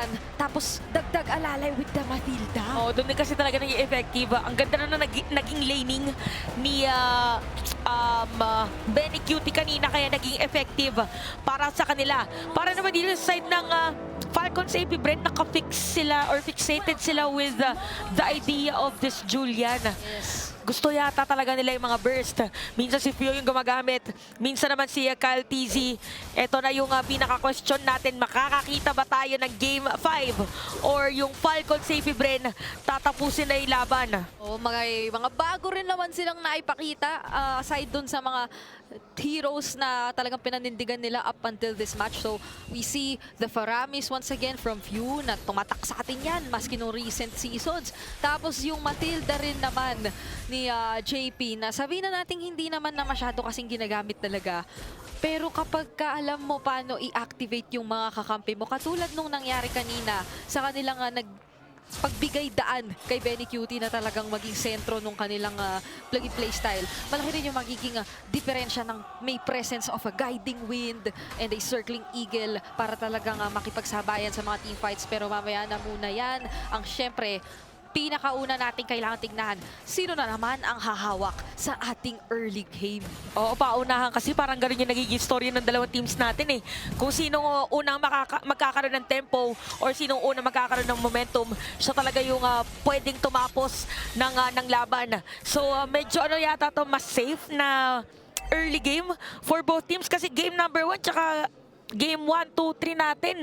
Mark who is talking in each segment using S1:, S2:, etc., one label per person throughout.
S1: naman. Tapos dagdag alalay with the Matilda.
S2: Oh, doon din kasi talaga naging effective. Ang ganda na naging laning ni Benny Cutie kanina, kaya naging effective para sa kanila. Para naman dito sa side ng Falcons AP Brent, nakafix sila or fixated sila with the idea of this Julian.
S1: Yes.
S2: Gusto yata talaga nila yung mga burst. Minsan si Fio yung gumagamit. Minsan naman si Kyle TZ. Ito na yung pinaka-question natin. Makakakita ba tayo ng Game 5? Or yung Falcons AP Bren, tatapusin na yung laban?
S1: Oh, mga bago rin naman silang naipakita aside dun sa mga heroes na talagang pinanindigan nila up until this match. So, we see the Faramis once again from Few na tumatak sa atin yan maski nung recent seasons. Tapos yung Matilda rin naman ni JP na sabihin na natin hindi naman na masyado kasing ginagamit talaga. Pero kapag ka alam mo paano i-activate yung mga kakampi mo, katulad nung nangyari kanina sa kanilang pagbigay daan kay Benny Cutie na talagang maging sentro nung kanilang plug-and-play style. Malaki rin yung magiging diferensya ng may presence of a guiding wind and a circling eagle para talagang makipagsabayan sa mga teamfights. Pero mamaya na muna yan. Ang syempre, pinakauna natin kailangan tignan, sino na naman ang hahawak sa ating early game.
S2: Oo, paunahan kasi parang ganun yung nagiging story ng dalawang teams natin eh. Kung sinong unang magkakaroon ng tempo or sinong unang magkakaroon ng momentum, siya talaga yung pwedeng tumapos ng laban. So medyo ano yata to, mas safe na early game for both teams kasi game number 1 tsaka Game 1, 2, 3 natin,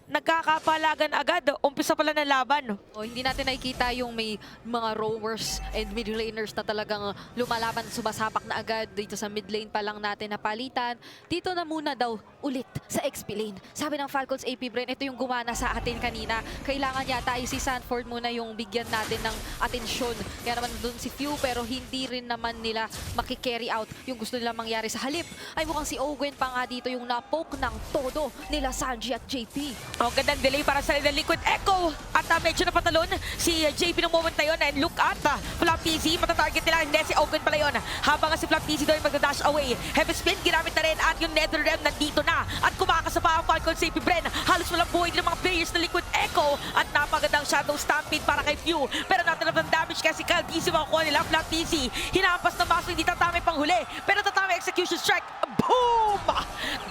S2: nagkakapalagan agad. Umpisa pala ng laban.
S1: O, hindi natin nakikita yung may mga rowers and mid laners na talagang lumalaban, sumasapak na agad dito sa mid lane pa lang natin napalitan. Dito na muna daw ulit sa XP lane. Sabi ng Falcons AP Bren, ito yung gumana sa atin kanina. Kailangan yata ay si Sanford muna yung bigyan natin ng atensyon. Kaya naman doon si Few, pero hindi rin naman nila makikarry out yung gusto nila mangyari. Sa halip ay mukhang si Owen pa nga dito yung napoke ng todo nila Sanji at JP.
S2: Oh, gandang delay para sa Liquid Echo. At medyo napatalon si JP ng moment na yun. And look at Flap TZ. Matatarget nila. Hindi, si Ogun pala yun. Habang si Flap TZ doon magda-dash away. Heavy spin, ginamit na rin. At yung Nether Realm nandito na. At kumakasapa ang Falcon Safety Bren. Halos walang buhay din ng mga players na Liquid Echo. At napagandang Shadow Stampede para kay Few. Pero natin ng damage kasi Kyle TZ makukuha nila. Flap TZ. Hinampas na maso. Hindi tatama yung panghuli. Pero tatama yung execution strike. Boom!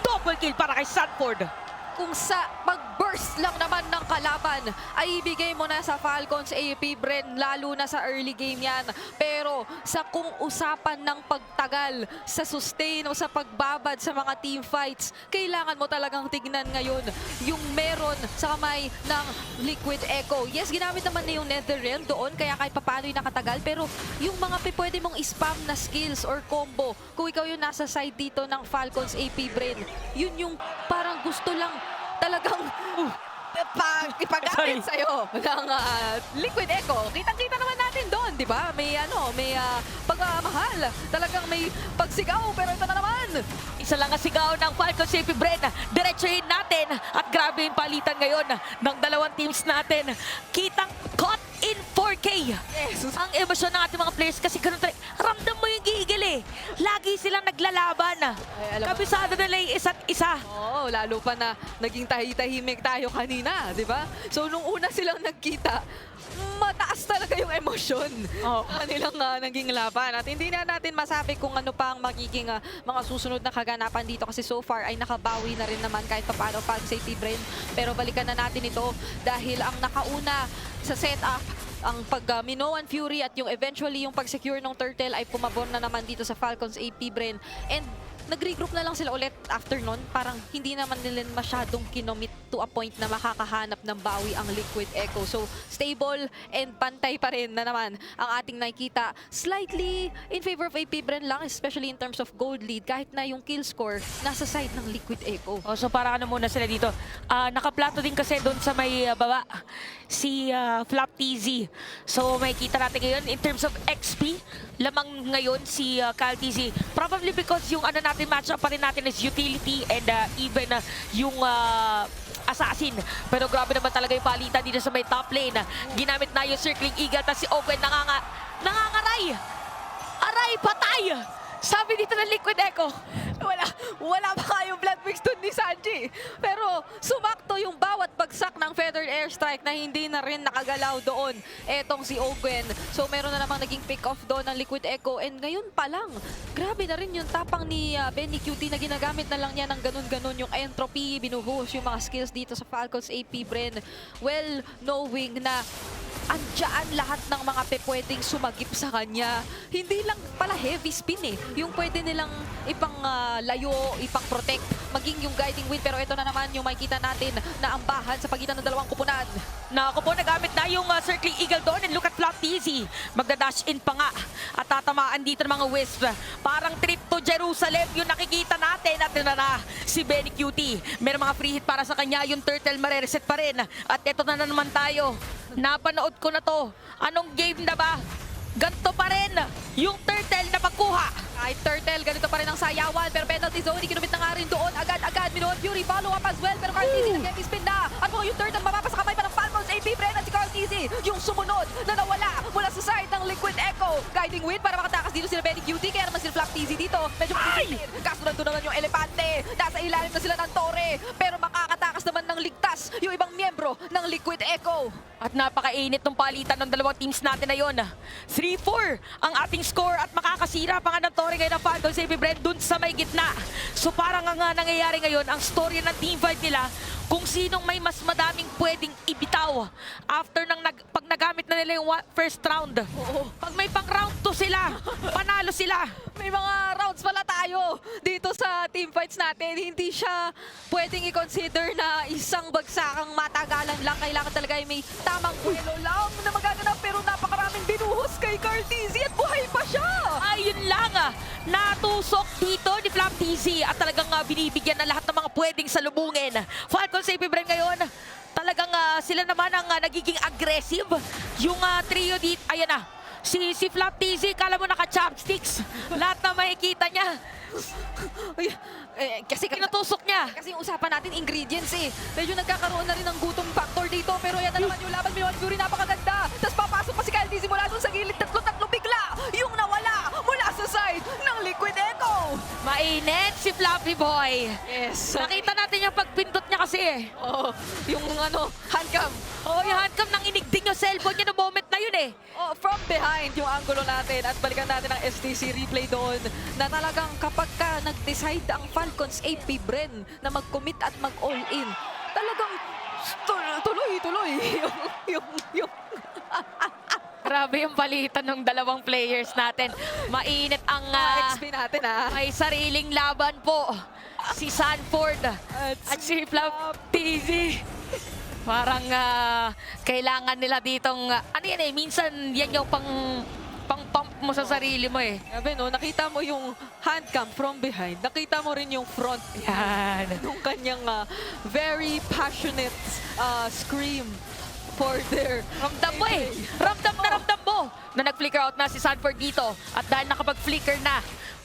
S2: Double kill para kay Sanford.
S1: Kung sa pag-burst lang naman ng kalaban ay ibigay mo na sa Falcons AP Bren, lalo na sa early game yan. Pero sa kung usapan ng pagtagal, sa sustain o sa pagbabad sa mga team fights, kailangan mo talagang tignan ngayon yung meron sa kamay ng Liquid Echo. Yes, ginamit naman na yung Nether Realm doon, kaya kahit papaano yung nakatagal. Pero yung mga pwede mong spam na skills or combo, kung ikaw yung nasa side dito ng Falcons AP Bren, yun yung parang gusto lang talagang ipagamit sa'yo ng Liquid Echo. Kitang-kita naman natin doon, di ba? May pagmamahal. Talagang may pagsigaw, pero ito na naman.
S2: Isa lang ang sigaw ng Falcons AP Bren. Diretsuhin natin. At grabe yung palitan ngayon ng dalawang teams natin. Kitang caught in 4K.
S1: Yes.
S2: Ang emosyon ng ating mga players kasi ganun talaga. Ramdam mo yung gigil eh. Lagi silang naglalaban. Kabisado nila yung isa't isa.
S1: Oo, lalo pa na naging tahimik tayo kanina, di ba? So, nung una silang nagkita, mataas talaga yung emosyon kanilang naging laban. At hindi na natin masabi kung ano pa ang magiging mga susunod na kaganapan dito kasi so far ay nakabawi na rin naman kahit paano pag safety brain. Pero balikan na natin ito dahil ang nakauna sa setup, ang pag-Minoan Fury at yung eventually yung pag-secure ng Turtle ay pumabor na naman dito sa Falcons AP Bren. And nag-regroup na lang sila ulit after nun. Parang hindi naman nila masyadong kinomit to a point na makakahanap ng bawi ang Liquid Echo. So, stable and pantay pa rin na naman ang ating nakikita. Slightly in favor of AP Bren lang, especially in terms of gold lead, kahit na yung kill score nasa side ng Liquid Echo.
S2: Oh, so para ano muna sila dito. Nakaplato din kasi doon sa may baba si Flap TZ. So may kita natin ngayon in terms of XP. Lamang ngayon si Kyle TZ. Probably because yung ano natin matchup pa rin natin is utility and even yung assassin. Pero grabe naman talaga yung palitan dito sa may top lane. Ginamit na yung circling eagle, tapos si Owen nangangaray. Aray, patay! Sabi dito ng Liquid Echo.
S1: Wala pa kayong blood mix dun ni Sanji. Pero sumakto yung bawat bagsak ng Feathered Airstrike na hindi na rin nakagalaw doon. Etong si Ogwen. So meron na namang naging pick-off doon ng Liquid Echo. And ngayon pa lang, grabe na rin yung tapang ni Benny QT na ginagamit na lang niya ng ganun-ganun yung entropy, binuhos yung mga skills dito sa Falcons AP Bren. Well, knowing na andyan lahat ng mga pwedeng sumagip sa kanya. Hindi lang pala heavy spin eh. Yung pwede nilang ipang layo, ipang protect, maging yung guiding wind. Pero ito na naman yung makikita natin na ambahan sa pagitan ng dalawang kupunan.
S2: Nako po, nagamit na yung Circling Eagle doon. And look at Flop Easy. Magda-dash in pa nga. At tatamaan dito ng mga Wisp. Parang trip to Jerusalem yung nakikita natin. At yun na si Benny QT. Meron mga free hit para sa kanya. Yung turtle marereset pa rin. At ito na naman tayo. Napanood ko na to. Anong game na ba? Ganto pa rin yung turtle na pagkuha.
S1: Kahit turtle, ganito pa rin ang sayawan. Pero penalty zone, ikinumit na nga rin doon. Agad-agad, Minoan Fury, follow up as well. Pero Carl TZ nag-heavy spin na. At mukhang yung turtle mapapasa kamay pa ng Falcons AP Bren at si Carl TZ. Yung sumunod na nawala mula sa side ng Liquid Echo. Guiding wind para makatakas dito sila Benny QT. Kaya naman sila Flop TZ dito. Medyo makikipin. Kaso nandun naman yung elepante. Nasa ilalim na sila ng Torre. Pero makakatakas naman ng ligtas yung ibang miyembro ng Liquid Echo.
S2: At napakainit ng palitan ng dalawang teams natin na yun. 3-4 ang ating score at makakasira pa nga ng Torre ngayon ng Falcons AP Bren dun sa may gitna. So parang ang nangyayari ngayon, ang story ng teamfight nila, kung sinong may mas madaming pwedeng ibitaw after pag nagamit na nila yung first round.
S1: Oo.
S2: Pag may pang round 2 sila, panalo sila.
S1: May mga rounds pala tayo dito sa teamfights natin. Hindi siya pwedeng i-consider na isang bagsakang matagalan lang. Kailangan talaga ay may tamang buwelo lang na magaganap. Pero napakaraming binuhos kay Carl TZ at buhay pa siya.
S2: Ayun lang, natusok dito ni Flop TZ at talagang binibigyan na lahat ng mga pwedeng salubungin. Falcons AP Bren ngayon, talagang sila naman ang nagiging aggressive. Yung trio dito, ayan na. Si Flop TZ, kala mo naka-chopsticks. Lahat na makikita niya.
S1: Ay, kasi
S2: Kinutusok niya.
S1: Kasi yung usapan natin, ingredients eh. Medyo nagkakaroon na rin ng gutom factor dito. Pero yan na naman yung laban. Minoan Fury, napakaganda. Tapos papasok pa si Kyle TZ mula dun sa gilid. Tatlo-tatlo bigla. Yung nawala mula sa side ng Liquid Echo.
S2: Mainit si Floppy Boy.
S1: Yes.
S2: Nakita natin yung pagpindot niya kasi eh.
S1: Oh, yung handcam.
S2: Oh, yung handcam nang inigding yung cellphone niya no moment na yun eh.
S1: Oh, from behind yung angulo natin at balikan natin ang STC replay doon na talagang kapag ka nag-decide ang Falcons AP Bren na mag-commit at mag-all-in, talagang tuloy-tuloy yung
S2: Grabe yung balitan ng dalawang players natin. Mainit ang
S1: XP natin ah.
S2: may sariling laban po. Si Sanford at si Flop TZ. Parang kailangan nila ditong, ano yan eh, minsan yan yung pang-pump mo sa sarili mo eh.
S1: Sabi no, nakita mo yung handcam from behind, nakita mo rin yung front
S2: Yan.
S1: nung kanyang very passionate scream for their
S2: Ramdam mo eh. Ramdam mo na nag-flicker out na si Sanford dito. At dahil nakapag-flicker na,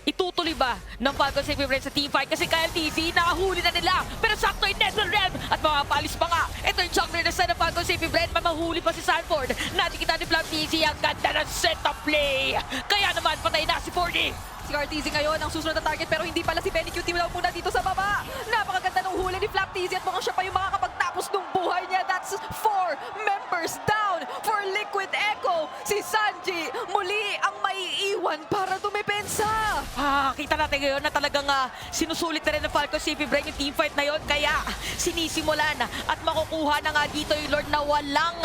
S2: itutuloy ba ng Falcons AP Bren sa teamfight? Kasi Kyle TZ, nakahuli na nila. Pero sakto yung NetherRealm at mapapalis pa nga. Ito yung jungler na side ng Falcons AP Bren. Mamahuli pa si Sanford. Nakikita ni Flop TZ ang ganda ng setup play. Kaya naman patay na si 40.
S1: Si Carl TZ ngayon ang susunod na target pero hindi pala si Benny QT muna dito sa baba. Napakaganda ng huli ni Flop TZ at mukhang siya pa yung makakapagtapos ng buhay niya. That's 4 members down for Liquid Echo. Si Sanji muli ang maiiwan para dumepensa.
S2: Kita natin ngayon na talagang sinusulit na rin ng Falcons AP Bren yung teamfight na yon. Kaya sinisimulan at makukuha na nga dito yung Lord na walang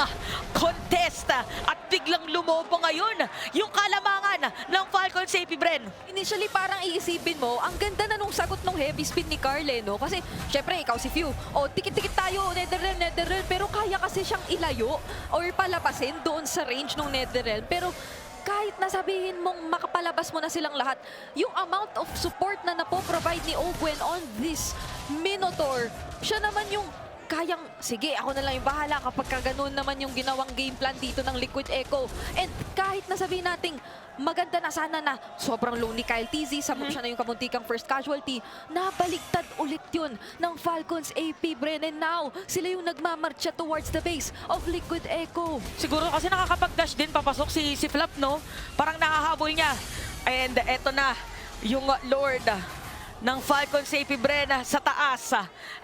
S2: contest. At biglang lumobo ngayon yung kalamangan ng Falcons AP Bren.
S1: Initially, parang iisipin mo, ang ganda na nung sagot ng heavy spin ni Carle, no? Kasi, syempre, ikaw si Few. O, tikit-tikit tayo, NetherRealm. Pero kaya kasi siyang ilayo or palabasin doon sa range ng NetherRealm. Pero, kahit nasabihin mong makapalabas mo na silang lahat, yung amount of support na napoprovide ni Ogwen on this Minotaur, siya naman yung kayang, sige, ako na lang yung bahala kapag ganoon naman yung ginawang game plan dito ng Liquid Echo. And kahit nasabihin nating maganda na sana na sobrang low ni Kyle TZ, sabog siya na yung kamuntikang first casualty, nabaligtad ulit yun ng Falcons AP Bren. And now, sila yung nagmamarcha towards the base of Liquid Echo.
S2: Siguro kasi nakakapag-dash din papasok si Flop, no? Parang nakahabol niya. And eto na, yung Lord ng Falcons AP Bren sa taas.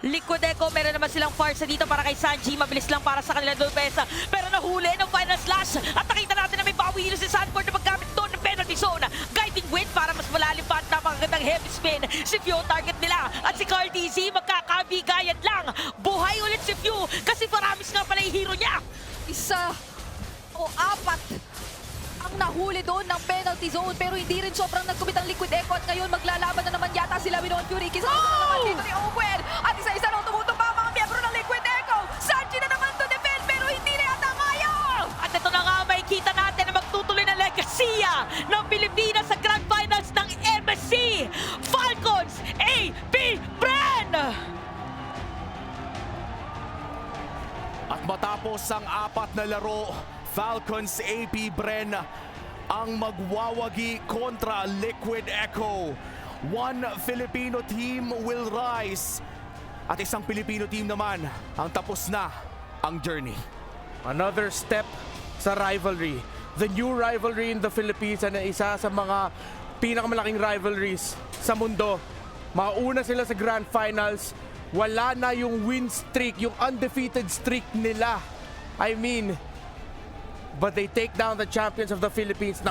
S2: Liquid Echo, meron naman silang farsa dito para kay Sanji. Mabilis lang para sa kanila Dolpesa. Pero nahuli ng final slash. At nakita natin na may bawi dito si Sanford na maggamit doon ng penalty zone. Guiding wind para mas malalim pa at napakagandang heavy spin. Si Few target nila. At si Carl DZ magkakabigayan lang. Buhay ulit si Few kasi Faramis nga pala yung hero niya.
S1: Isa o apat ang nahuli doon ng penalty zone pero hindi rin sobrang nagkumit ang Liquid Echo at ngayon maglalaban na naman yata sila Winon Fury. Kisama na naman dito ni Owen at isa-isa raw tumutumba ang mga miyembro ng Liquid Echo. Sanji na naman to defend pero hindi na yata kaya.
S2: At ito na nga, may kita natin na magtutuloy na legasiya ng Pilipinas sa Grand Finals ng MSC Falcons AP Bren!
S3: At matapos ang apat na laro, Falcons AP Bren ang magwawagi kontra Liquid Echo. One Filipino team will rise at isang Filipino team naman ang tapos na ang journey.
S4: Another step sa rivalry. The new rivalry in the Philippines na isa sa mga pinakamalaking rivalries sa mundo. Mauna sila sa Grand Finals. Wala na yung win streak, yung undefeated streak nila. I mean, but they take down the champions of the Philippines.